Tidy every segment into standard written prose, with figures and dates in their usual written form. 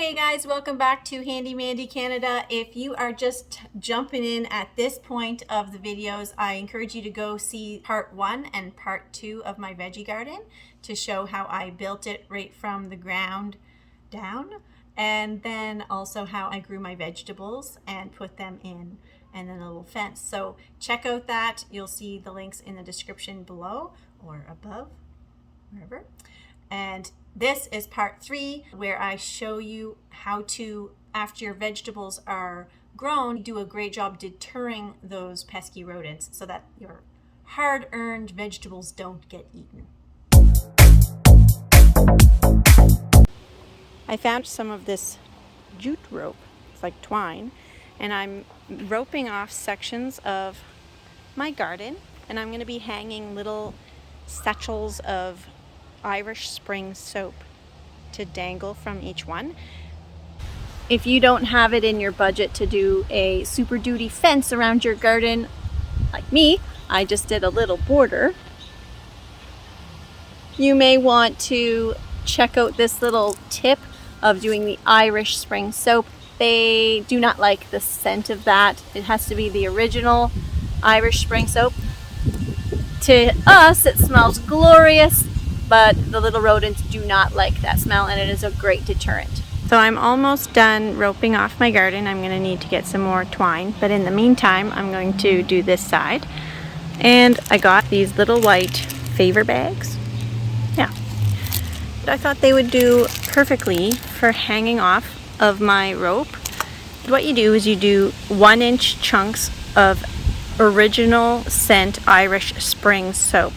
Hey guys, welcome back to Handy Mandy Canada. If you are just jumping in at this point of the videos, I encourage you to go see part 1 and part 2 of my veggie garden to show how I built it right from the ground down, and then also how I grew my vegetables and put them in, and then a little fence. So check out that. You'll see the links in the description below or above, wherever. And this is part 3, where I show you how to, after your vegetables are grown, do a great job deterring those pesky rodents so that your hard-earned vegetables don't get eaten. I found some of this jute rope, it's like twine, and I'm roping off sections of my garden, and I'm going to be hanging little satchels of Irish Spring soap to dangle from each one. If you don't have it in your budget to do a super duty fence around your garden like me, I just did a little border. You may want to check out this little tip of doing the Irish Spring soap. They do not like the scent of that. It has to be the original Irish Spring soap. To us, it smells glorious, but the little rodents do not like that smell, and it is a great deterrent. So I'm almost done roping off my garden. I'm going to need to get some more twine, but in the meantime I'm going to do this side. And I got these little white favor bags. Yeah, I thought they would do perfectly for hanging off of my rope. What you do is you do 1-inch chunks of original scent Irish Spring soap.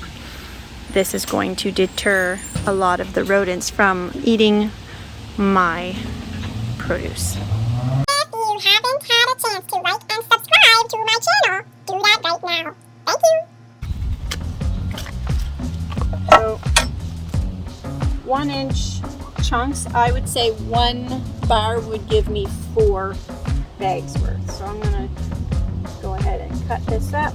This is going to deter a lot of the rodents from eating my produce. If you haven't had a chance to like and subscribe to my channel, do that right now. Thank you. So 1-inch chunks, I would say 1 bar would give me 4 bags worth. So I'm going to go ahead and cut this up.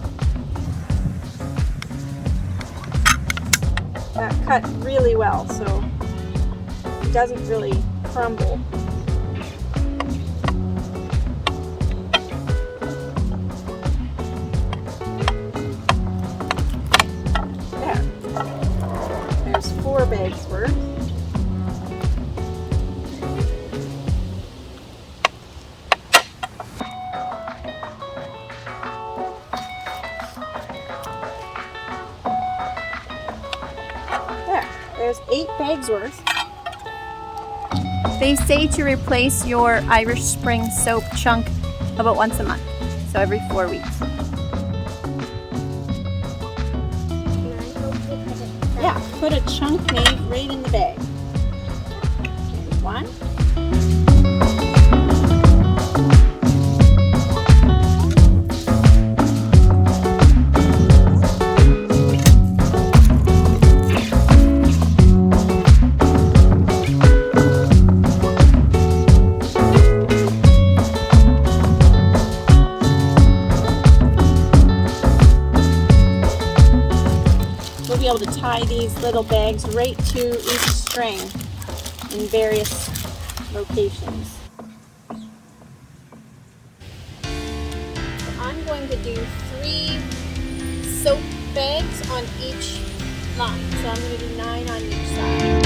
That cut really well, so it doesn't really crumble. There's 4 bags worth. There's 8 bags worth. They say to replace your Irish Spring soap chunk about once a month, so every 4 weeks. Yeah, put a chunk made right in the bag. Here's 1. Be able to tie these little bags right to each string in various locations. So I'm going to do 3 soap bags on each line. So I'm going to do 9 on each side.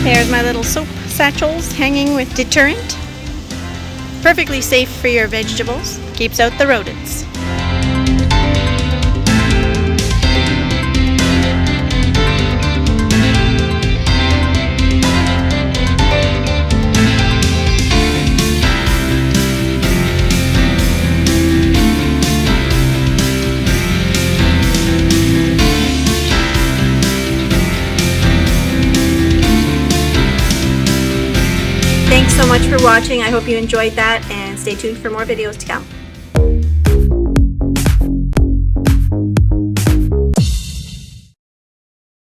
There's my little soap satchels hanging with deterrent. Perfectly safe for your vegetables. Keeps out the rodents. Thanks so much for watching. I hope you enjoyed that, and stay tuned for more videos to come.